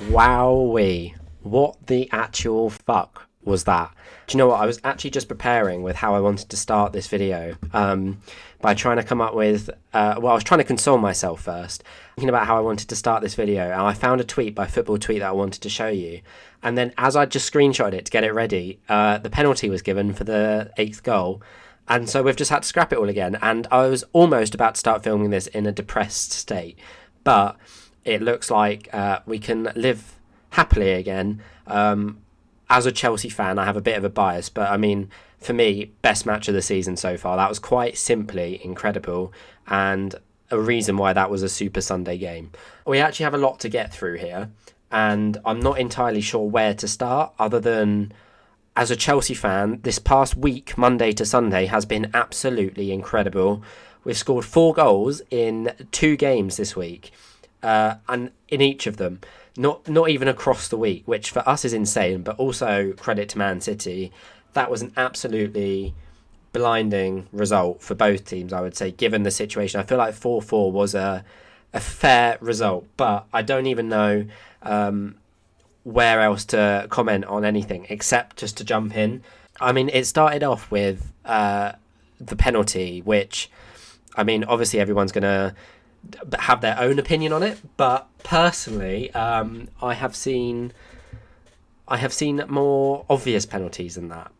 Wowee. What the actual fuck was that? Do you know what? I was actually just preparing with how I wanted to start this video by trying to come up with, I was trying to console myself first, thinking about how I wanted to start this video. And I found a tweet by Football Tweet that I wanted to show you. And then as I just screenshotted it to get it ready, the penalty was given for the 8th goal. And so we've just had to scrap it all again. And I was almost about to start filming this in a depressed state. But it looks like we can live happily again. As a Chelsea fan, I have a bit of a bias, but I mean, for me, best match of the season so far. That was quite simply incredible, and a reason why that was a Super Sunday game. We actually have a lot to get through here, and I'm not entirely sure where to start, other than, as a Chelsea fan, this past week, Monday to Sunday, has been absolutely incredible. We've scored 4 goals in 2 games this week, and in each of them. Not even across the week, which for us is insane, but also credit to Man City. That was an absolutely blinding result for both teams, I would say, given the situation. I feel like 4-4 was a fair result, but I don't even know where else to comment on anything except just to jump in. I mean, it started off with the penalty, which, I mean, obviously everyone's going to have their own opinion on it, but personally, I have seen more obvious penalties than that.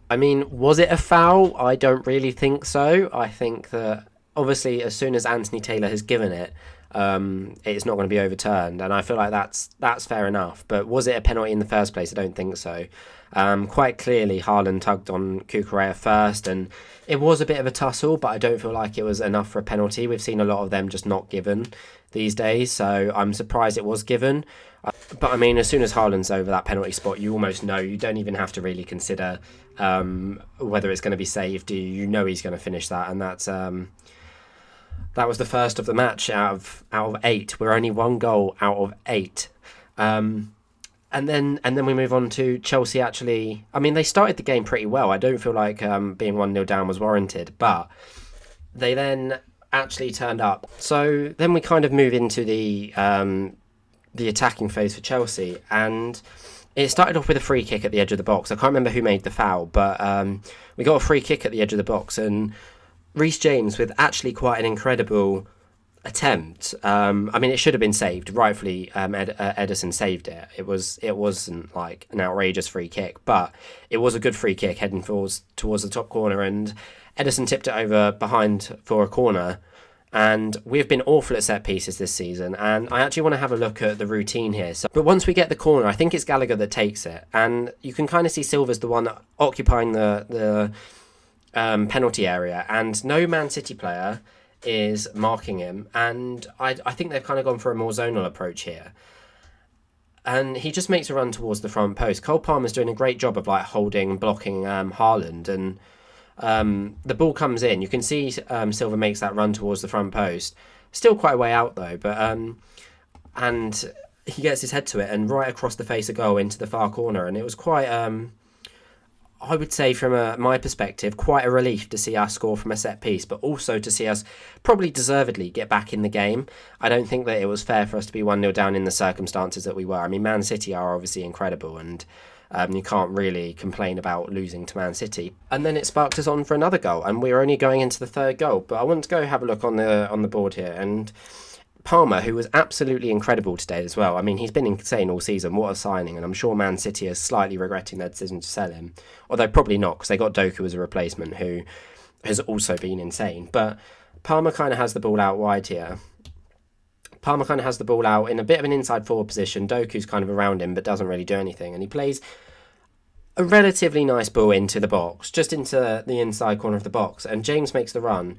I mean, was it a foul? I don't really think so. I think that obviously as soon as Anthony Taylor has given it, it's not going to be overturned, and I feel like that's fair enough. But was it a penalty in the first place? I don't think so. Quite clearly, Haaland tugged on Cucurella first, and it was a bit of a tussle, but I don't feel like it was enough for a penalty. We've seen a lot of them just not given these days, so I'm surprised it was given. But I mean, as soon as Haaland's over that penalty spot, you almost know. You don't even have to really consider whether it's going to be saved. You know he's going to finish that, and that's that was the first of the match out of 8. We're only 1 goal out of 8. And then we move on to Chelsea. Actually, I mean, they started the game pretty well. I don't feel like being 1-0 down was warranted, but they then actually turned up. So then we kind of move into the attacking phase for Chelsea, and it started off with a free kick at the edge of the box. I can't remember who made the foul, but we got a free kick at the edge of the box, and Reece James with actually quite an incredible attempt. I mean, it should have been saved. Rightfully, Ederson saved it. It wasn't like an outrageous free kick, but it was a good free kick heading towards the top corner, and Ederson tipped it over behind for a corner. And we've been awful at set pieces this season, and I actually want to have a look at the routine here. But once we get the corner, I think it's Gallagher that takes it, and you can kind of see Silva's the one occupying the penalty area, and no Man City player is marking him, and I think they've kind of gone for a more zonal approach here, and he just makes a run towards the front post. Cole Palmer's doing a great job of like holding and blocking Haaland, and the ball comes in. You can see Silva makes that run towards the front post, still quite a way out though, but and he gets his head to it and right across the face of goal into the far corner, and it was quite I would say from my perspective, quite a relief to see us score from a set piece, but also to see us probably deservedly get back in the game. I don't think that it was fair for us to be 1-0 down in the circumstances that we were. I mean, Man City are obviously incredible, and you can't really complain about losing to Man City. And then it sparked us on for another goal, and we were only going into the 3rd goal. But I want to go have a look on the board here, and Palmer, who was absolutely incredible today as well. I mean, he's been insane all season. What a signing. And I'm sure Man City is slightly regretting their decision to sell him. Although probably not, because they got Doku as a replacement, who has also been insane. But Palmer kind of has the ball out wide here. Palmer kind of has the ball out in a bit of an inside forward position. Doku's kind of around him, but doesn't really do anything. And he plays a relatively nice ball into the box, just into the inside corner of the box. And James makes the run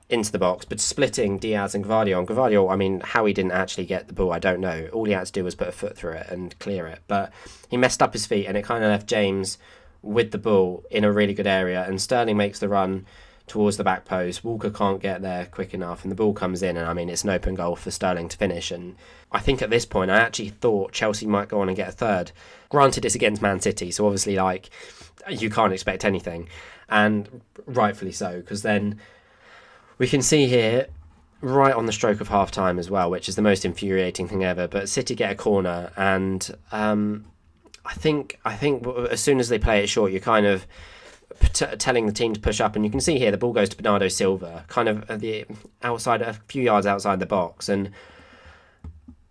into the box, but splitting Diaz and Gvardiol. And Gvardiol, I mean, how he didn't actually get the ball, I don't know. All he had to do was put a foot through it and clear it. But he messed up his feet, and it kind of left James with the ball in a really good area. And Sterling makes the run towards the back post. Walker can't get there quick enough, and the ball comes in, and I mean, it's an open goal for Sterling to finish. And I think at this point, I actually thought Chelsea might go on and get a third. Granted, it's against Man City, so obviously, like, you can't expect anything. And rightfully so, because then we can see here right on the stroke of half time as well, which is the most infuriating thing ever. But City get a corner, and I think as soon as they play it short, you're kind of telling the team to push up, and you can see here the ball goes to Bernardo Silva, kind of at the outside, a few yards outside the box. And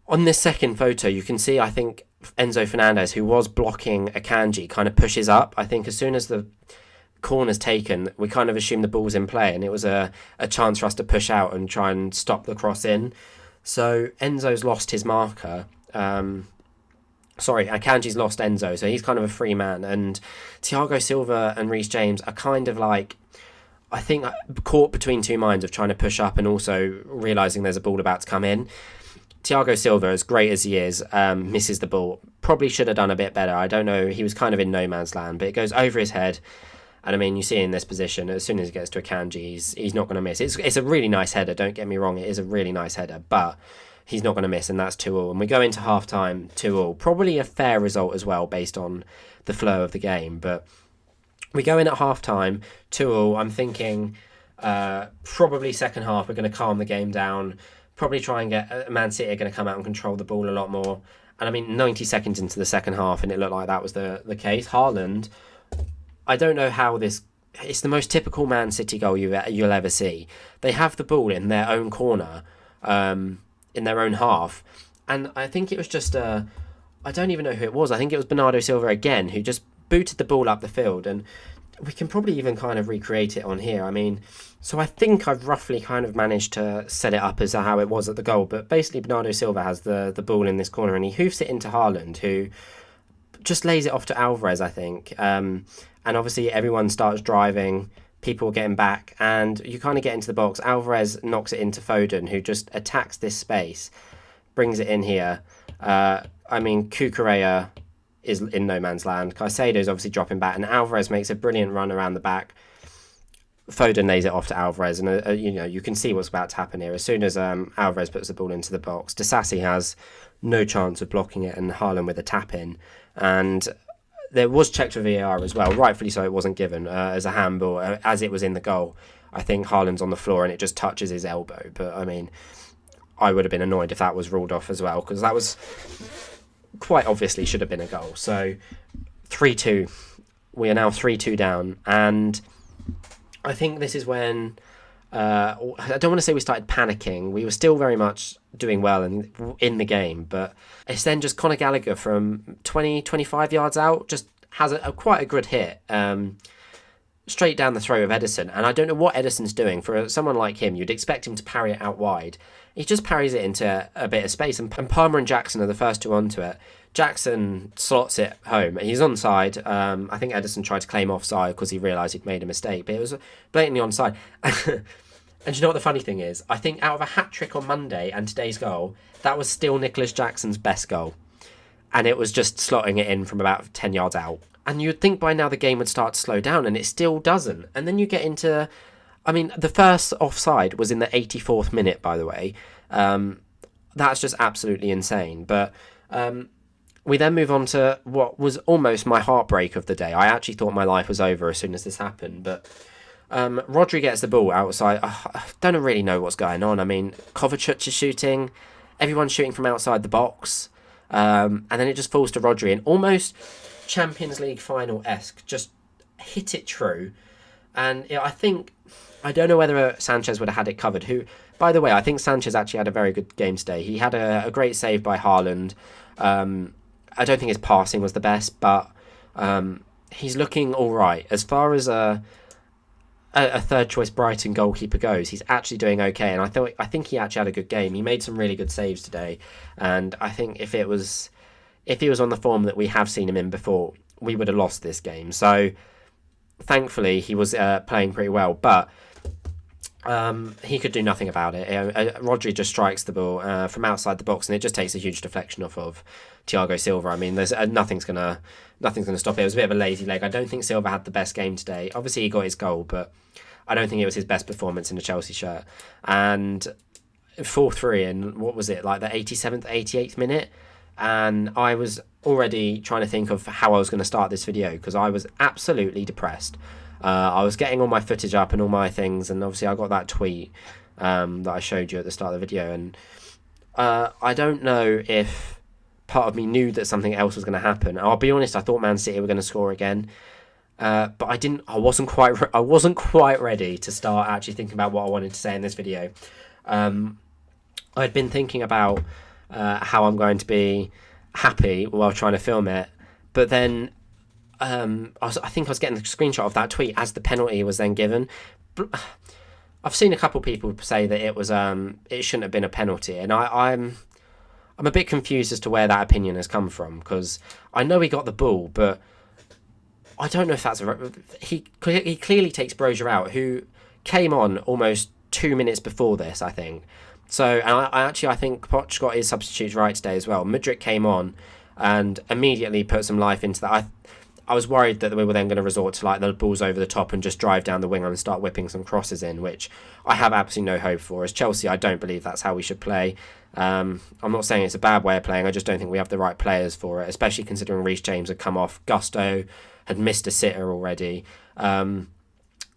on this second photo, you can see, I think, Enzo Fernandez, who was blocking Akanji, kind of pushes up. I think as soon as the corner's taken, we kind of assume the ball's in play, and it was a chance for us to push out and try and stop the cross in. So Enzo's lost his marker. Akanji's lost Enzo, so he's kind of a free man. And Thiago Silva and Reece James are kind of like, I think, caught between two minds of trying to push up and also realising there's a ball about to come in. Thiago Silva, as great as he is, misses the ball. Probably should have done a bit better. I don't know. He was kind of in no man's land, but it goes over his head. And I mean, you see in this position, as soon as he gets to Akanji, he's not going to miss. It's a really nice header, don't get me wrong. It is a really nice header, but he's not going to miss, and that's 2-2. And we go into half-time 2-2. Probably a fair result as well, based on the flow of the game. But we go in at half-time 2-2. I'm thinking probably second half we're going to calm the game down. Probably try and get Man City are going to come out and control the ball a lot more. And I mean, 90 seconds into the second half, and it looked like that was the case. Haaland, I don't know how this... It's the most typical Man City goal you'll ever see. They have the ball in their own corner, in their own half. And I think it was just... I don't even know who it was. I think it was Bernardo Silva again, who just booted the ball up the field. And we can probably even kind of recreate it on here. I mean... So I think I've roughly kind of managed to set it up as how it was at the goal. But basically, Bernardo Silva has the ball in this corner, and he hoofs it into Haaland, who just lays it off to Alvarez, I think. And obviously, everyone starts driving. People are getting back. And you kind of get into the box. Alvarez knocks it into Foden, who just attacks this space, brings it in here. I mean, Cucurella is in no man's land. Caicedo's obviously dropping back. And Alvarez makes a brilliant run around the back. Foden lays it off to Alvarez, and you can see what's about to happen here. As soon as Alvarez puts the ball into the box, Disasi has no chance of blocking it, and Haaland with a tap in. And there was checked for VAR as well, rightfully so. It wasn't given as a handball as it was in the goal. I think Haaland's on the floor and it just touches his elbow. But I mean, I would have been annoyed if that was ruled off as well, because that was quite obviously should have been a goal. So 3-2, we are now 3-2 down, and I think this is when, I don't want to say we started panicking. We were still very much doing well in the game, but it's then just Conor Gallagher from 20, 25 yards out just has quite a good hit straight down the throat of Ederson. And I don't know what Ederson's doing. For someone like him, you'd expect him to parry it out wide. He just parries it into a bit of space, and Palmer and Jackson are the first two onto it. Jackson slots it home. He's onside. I think Ederson tried to claim offside because he realised he'd made a mistake, but it was blatantly onside. And you know what the funny thing is? I think out of a hat-trick on Monday and today's goal, that was still Nicholas Jackson's best goal. And it was just slotting it in from about 10 yards out. And you'd think by now the game would start to slow down, and it still doesn't. And then you get into... I mean, the first offside was in the 84th minute, by the way. That's just absolutely insane. But... we then move on to what was almost my heartbreak of the day. I actually thought my life was over as soon as this happened. But Rodri gets the ball outside. I don't really know what's going on. I mean, Kovacic is shooting. Everyone's shooting from outside the box. And then it just falls to Rodri. And almost Champions League final-esque. Just hit it true. And I don't know whether Sanchez would have had it covered. Who, by the way, I think Sanchez actually had a very good game today. He had a great save by Haaland. I don't think his passing was the best, but he's looking all right. As far as a third-choice Brighton goalkeeper goes, he's actually doing okay, and I think he actually had a good game. He made some really good saves today, and I think if he was on the form that we have seen him in before, we would have lost this game. So thankfully, he was playing pretty well, but he could do nothing about it. Rodri just strikes the ball from outside the box, and it just takes a huge deflection off of Thiago Silva. I mean, there's nothing's gonna stop it. It was a bit of a lazy leg. I don't think Silva had the best game today. Obviously, he got his goal, but I don't think it was his best performance in a Chelsea shirt. And 4-3 in, what was it, like the 87th, 88th minute? And I was already trying to think of how I was going to start this video, because I was absolutely depressed. I was getting all my footage up and all my things, and obviously I got that tweet that I showed you at the start of the video, and I don't know if part of me knew that something else was going to happen. I'll be honest, I thought Man City were going to score again, but I didn't. I wasn't quite ready to start actually thinking about what I wanted to say in this video. I'd been thinking about how I'm going to be happy while trying to film it, but then I think I was getting the screenshot of that tweet as the penalty was then given. I've seen a couple of people say that it shouldn't have been a penalty, and I'm a bit confused as to where that opinion has come from, because I know he got the ball, but I don't know if that's he clearly takes Brozier out, who came on almost 2 minutes before this, I think. So, and I think Poch got his substitutes right today as well. Mudryk came on and immediately put some life into that. I was worried that we were then going to resort to like the balls over the top and just drive down the wing and start whipping some crosses in, which I have absolutely no hope for. As Chelsea, I don't believe that's how we should play. I'm not saying it's a bad way of playing. I just don't think we have the right players for it, especially considering Reece James had come off. Gusto had missed a sitter already. And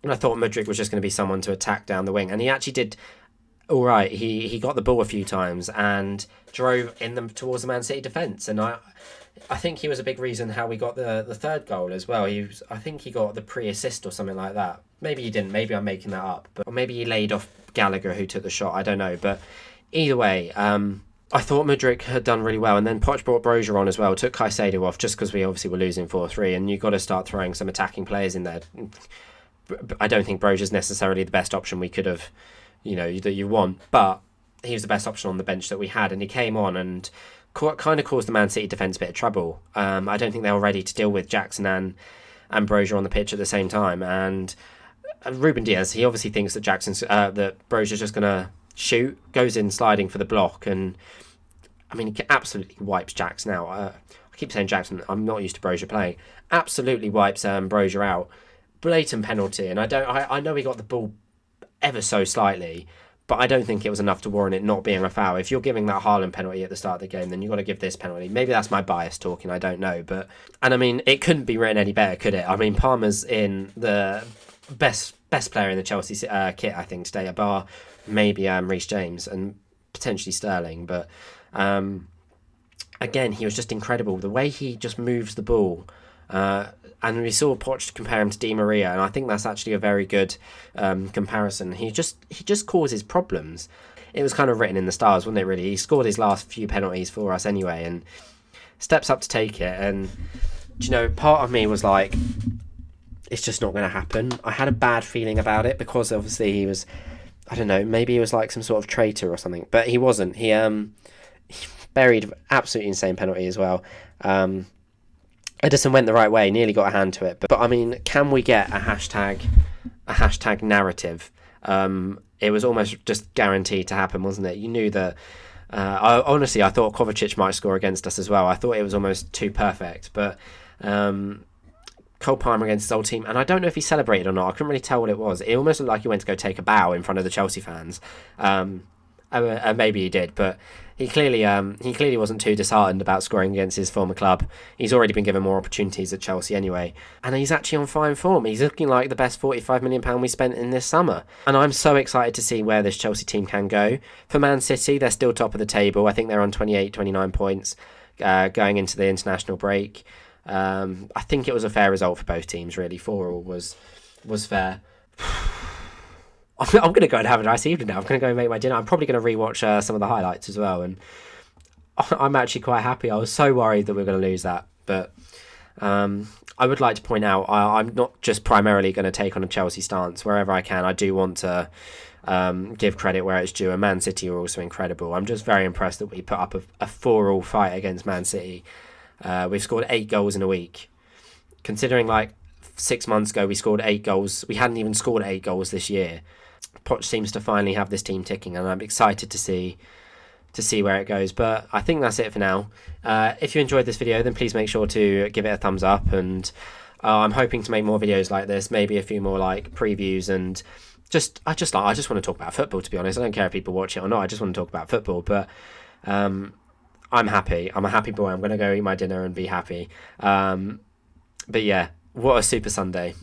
I thought Mudryk was just going to be someone to attack down the wing. And he actually did all right. He got the ball a few times and drove in them towards the Man City defence. And I think he was a big reason how we got the third goal as well. I think he got the pre-assist or something like that. Maybe he didn't. Maybe I'm making that up. Or maybe he laid off Gallagher, who took the shot. I don't know. But either way, I thought Mudryk had done really well. And then Poch brought Brozier on as well. Took Caicedo off just because we obviously were losing 4-3. And you've got to start throwing some attacking players in there. I don't think Brozier's necessarily the best option we could have, that you want. But he was the best option on the bench that we had. And he came on and kind of caused the Man City defence a bit of trouble. I don't think they were ready to deal with Jackson and Brozier on the pitch at the same time. And Ruben Diaz, he obviously thinks that that Brozier's just going to shoot, goes in sliding for the block, and I mean, he absolutely wipes Jackson out. I keep saying Jackson, I'm not used to Brozier playing. Absolutely wipes Brozier out. Blatant penalty, and I know he got the ball ever so slightly, but I don't think it was enough to warrant it not being a foul. If you're giving that Haaland penalty at the start of the game, then you've got to give this penalty. Maybe that's my bias talking, I don't know. And I mean, it couldn't be written any better, could it? I mean, Palmer's in the best player in the Chelsea kit, I think, today, bar maybe Reece James and potentially Sterling. But again, he was just incredible. The way he just moves the ball. And we saw Poch compare him to Di Maria, and I think that's actually a very good comparison. He just causes problems. It was kind of written in the stars, wasn't it, really? He scored his last few penalties for us anyway, and steps up to take it. And, part of me was like, it's just not going to happen. I had a bad feeling about it because obviously he was, I don't know, maybe he was like some sort of traitor or something, but he wasn't. He buried absolutely insane penalty as well. Edison went the right way, nearly got a hand to it. But I mean, can we get a hashtag narrative? It was almost just guaranteed to happen, wasn't it? You knew that. I thought Kovacic might score against us as well. I thought it was almost too perfect. But Cole Palmer against his old team, and I don't know if he celebrated or not. I couldn't really tell what it was. It almost looked like he went to go take a bow in front of the Chelsea fans. Maybe he did, but he clearly wasn't too disheartened about scoring against his former club. He's already been given more opportunities at Chelsea anyway, and he's actually on fine form. He's looking like the best £45 million we spent in this summer, and I'm so excited to see where this Chelsea team can go. For Man City, they're still top of the table. I think they're on 28, 29 points going into the international break. I think it was a fair result for both teams, really. 4-4 was fair. I'm going to go and have a nice evening now. I'm going to go and make my dinner. I'm probably going to rewatch some of the highlights as well. And I'm actually quite happy. I was so worried that we were going to lose that. But I would like to point out, I'm not just primarily going to take on a Chelsea stance. Wherever I can, I do want to give credit where it's due. And Man City are also incredible. I'm just very impressed that we put up a 4-4 fight against Man City. We've scored 8 goals in a week. Considering 6 months ago we scored 8 goals. We hadn't even scored 8 goals this year. Poch seems to finally have this team ticking, and I'm excited to see where it goes. But I think that's it for now. If you enjoyed this video, then please make sure to give it a thumbs up, and I'm hoping to make more videos like this, maybe a few more previews, and I just want to talk about football, to be honest. I don't care if people watch it or not. I just want to talk about football. But I'm happy. I'm a happy boy. I'm going to go eat my dinner and be happy. But yeah, what a super Sunday.